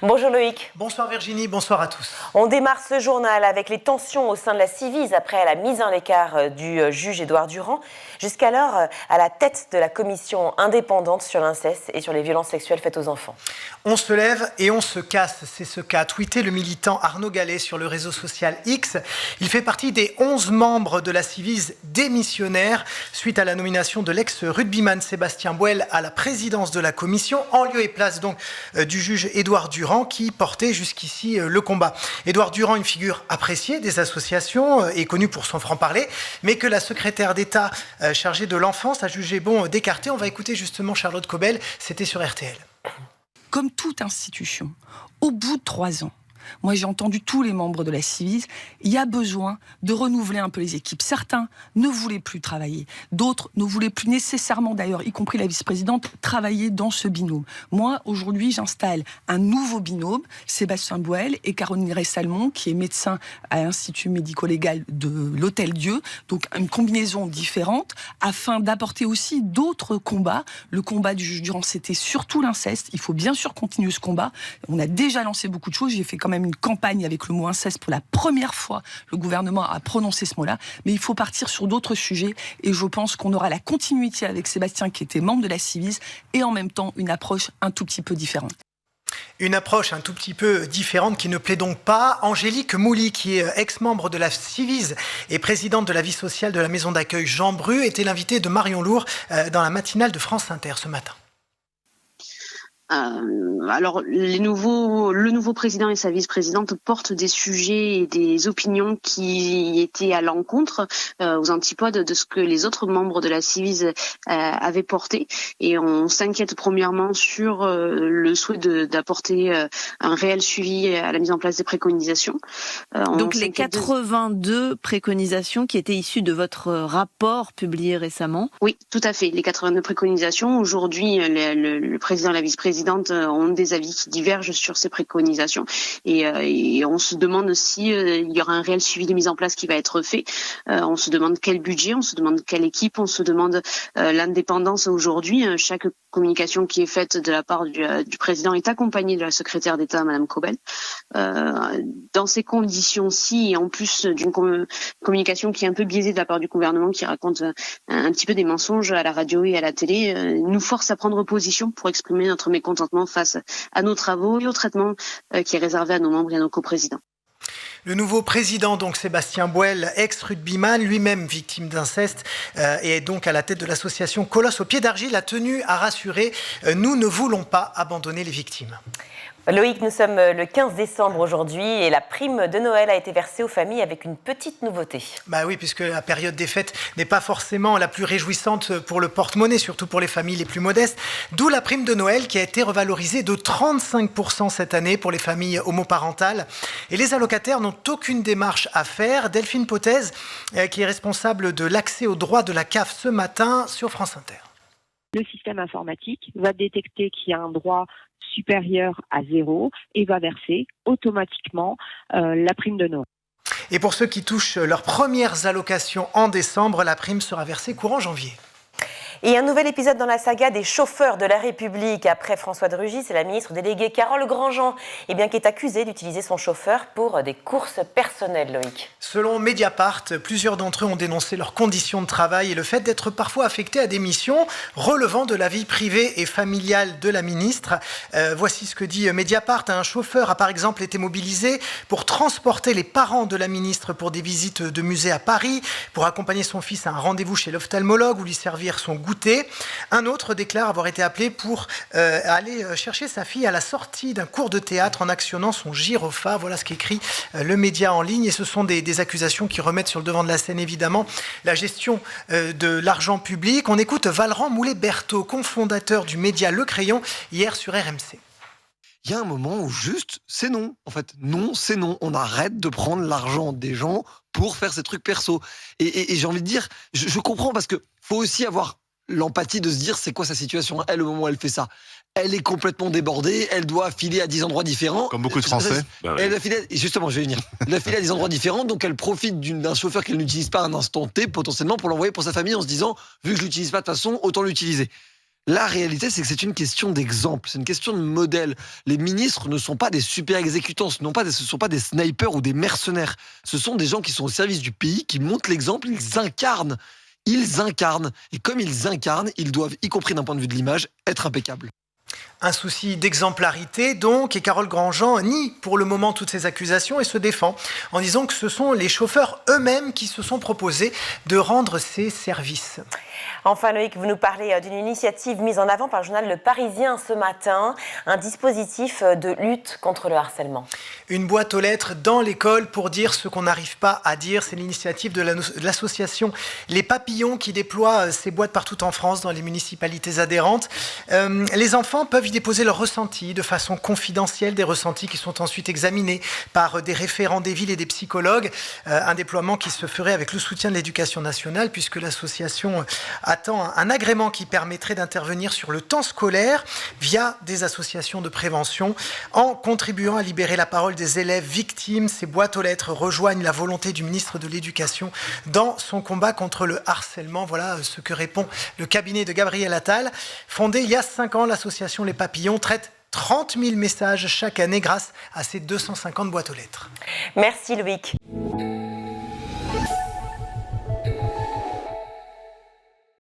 Bonjour Loïc. Bonsoir Virginie, bonsoir à tous. On démarre ce journal avec les tensions au sein de la Ciivise après la mise en écart du juge Édouard Durand, jusqu'alors à la tête de la commission indépendante sur l'inceste et sur les violences sexuelles faites aux enfants. On se lève et on se casse, c'est ce qu'a tweeté le militant Arnaud Gallet sur le réseau social X. Il fait partie des 11 membres de la Ciivise démissionnaires suite à la nomination de l'ex-rugbyman Sébastien Boel à la présidence de la commission, en lieu et place donc du juge Édouard Durand qui portait jusqu'ici le combat. Édouard Durand, une figure appréciée des associations et connue pour son franc-parler, mais que la secrétaire d'État chargée de l'enfance a jugé bon d'écarter. On va écouter justement Charlotte Cobel, c'était sur RTL. Comme toute institution, au bout de 3 ans, moi j'ai entendu tous les membres de la Ciivise, il y a besoin de renouveler un peu les équipes. Certains ne voulaient plus travailler, d'autres ne voulaient plus nécessairement d'ailleurs, y compris la vice-présidente, travailler dans ce binôme. Moi aujourd'hui j'installe un nouveau binôme, Sébastien Boel et Caroline Ressalmon, qui est médecin à l'Institut médico-légal de l'Hôtel-Dieu, donc une combinaison différente, afin d'apporter aussi d'autres combats. Le combat du juge Durand, c'était surtout l'inceste, il faut bien sûr continuer ce combat. On a déjà lancé beaucoup de choses, j'ai fait quand même une campagne avec le mot inceste pour la première fois. Le gouvernement a prononcé ce mot-là, mais il faut partir sur d'autres sujets et je pense qu'on aura la continuité avec Sébastien qui était membre de la Ciivise et en même temps une approche un tout petit peu différente. Une approche un tout petit peu différente qui ne plaît donc pas. Angélique Mouly, qui est ex-membre de la Ciivise et présidente de la vie sociale de la maison d'accueil Jean Bru, était l'invitée de Marion Lourd dans la matinale de France Inter ce matin. Alors, le nouveau président et sa vice-présidente portent des sujets et des opinions qui étaient à l'encontre, aux antipodes de ce que les autres membres de la Ciivise avaient porté. Et on s'inquiète premièrement sur le souhait d'apporter un réel suivi à la mise en place des préconisations. Donc les 82 préconisations qui étaient issues de votre rapport publié récemment. Oui, tout à fait. Les 82 préconisations. Aujourd'hui, le président et la vice-présidente ont des avis qui divergent sur ces préconisations et on se demande si il y aura un réel suivi de mise en place qui va être fait. On se demande quel budget, on se demande quelle équipe, on se demande l'indépendance aujourd'hui. Chaque communication qui est faite de la part du président est accompagnée de la secrétaire d'État, Madame Cobel. Dans ces conditions-ci, et en plus d'une communication qui est un peu biaisée de la part du gouvernement, qui raconte un petit peu des mensonges à la radio et à la télé, nous force à prendre position pour exprimer notre mécontentement face à nos travaux et au traitement qui est réservé à nos membres et à nos coprésidents. Le nouveau président, donc Sébastien Boel, ex-rugbyman, lui-même victime d'inceste, et donc à la tête de l'association Colosse au pied d'argile, a tenu à rassurer « Nous ne voulons pas abandonner les victimes ». Loïc, nous sommes le 15 décembre aujourd'hui et la prime de Noël a été versée aux familles avec une petite nouveauté. Bah oui, puisque la période des fêtes n'est pas forcément la plus réjouissante pour le porte-monnaie, surtout pour les familles les plus modestes. D'où la prime de Noël qui a été revalorisée de 35% cette année pour les familles homoparentales. Et les allocataires n'ont aucune démarche à faire. Delphine Potez, qui est responsable de l'accès aux droits de la CAF ce matin sur France Inter. Le système informatique va détecter qu'il y a un droit supérieur à 0 et va verser automatiquement la prime de Noël. Et pour ceux qui touchent leurs premières allocations en décembre, la prime sera versée courant janvier. Et un nouvel épisode dans la saga des chauffeurs de la République. Après François de Rugy, c'est la ministre déléguée Carole Grandjean qui est accusée d'utiliser son chauffeur pour des courses personnelles, Loïc. Selon Mediapart, plusieurs d'entre eux ont dénoncé leurs conditions de travail et le fait d'être parfois affectés à des missions relevant de la vie privée et familiale de la ministre. Voici ce que dit Mediapart. Un chauffeur a par exemple été mobilisé pour transporter les parents de la ministre pour des visites de musées à Paris, pour accompagner son fils à un rendez-vous chez l'ophtalmologue ou lui servir son goûter. Un autre déclare avoir été appelé pour aller chercher sa fille à la sortie d'un cours de théâtre en actionnant son gyrophare. Voilà ce qu'écrit le média en ligne. Et ce sont des accusations qui remettent sur le devant de la scène, évidemment, la gestion de l'argent public. On écoute Valran Moulet-Berthaud, cofondateur du média Le Crayon, hier sur RMC. Il y a un moment où juste, c'est non. En fait, non, c'est non. On arrête de prendre l'argent des gens pour faire ces trucs perso. Et j'ai envie de dire, je comprends parce que faut aussi avoir l'empathie de se dire c'est quoi sa situation. Elle, au moment où elle fait ça, elle est complètement débordée, elle doit filer à 10 endroits différents. Comme beaucoup de Français. Elle doit filer, justement, je vais venir. Elle doit filer à 10 endroits différents, donc elle profite d'un chauffeur qu'elle n'utilise pas à un instant T, potentiellement, pour l'envoyer pour sa famille en se disant, vu que je l'utilise pas de toute façon, autant l'utiliser. La réalité, c'est que c'est une question d'exemple, c'est une question de modèle. Les ministres ne sont pas des super exécutants, ce ne sont pas des snipers ou des mercenaires. Ce sont des gens qui sont au service du pays, qui montrent l'exemple, ils incarnent. Ils incarnent. Et comme ils incarnent, ils doivent, y compris d'un point de vue de l'image, être impeccables. Un souci d'exemplarité donc, et Carole Grandjean nie pour le moment toutes ces accusations et se défend en disant que ce sont les chauffeurs eux-mêmes qui se sont proposés de rendre ces services. Enfin Loïc, vous nous parlez d'une initiative mise en avant par le journal Le Parisien ce matin, un dispositif de lutte contre le harcèlement. Une boîte aux lettres dans l'école pour dire ce qu'on n'arrive pas à dire, c'est l'initiative de l'association Les Papillons qui déploie ces boîtes partout en France dans les municipalités adhérentes. Les enfants peuvent y déposer leurs ressentis de façon confidentielle, des ressentis qui sont ensuite examinés par des référents des villes et des psychologues. Un déploiement qui se ferait avec le soutien de l'Éducation nationale puisque l'association attend un agrément qui permettrait d'intervenir sur le temps scolaire via des associations de prévention en contribuant à libérer la parole des élèves victimes. Ces boîtes aux lettres rejoignent la volonté du ministre de l'Éducation dans son combat contre le harcèlement. Voilà ce que répond le cabinet de Gabriel Attal. Fondé il y a 5 ans, l'association Les Papillons traite 30 000 messages chaque année grâce à ces 250 boîtes aux lettres. Merci Loïc.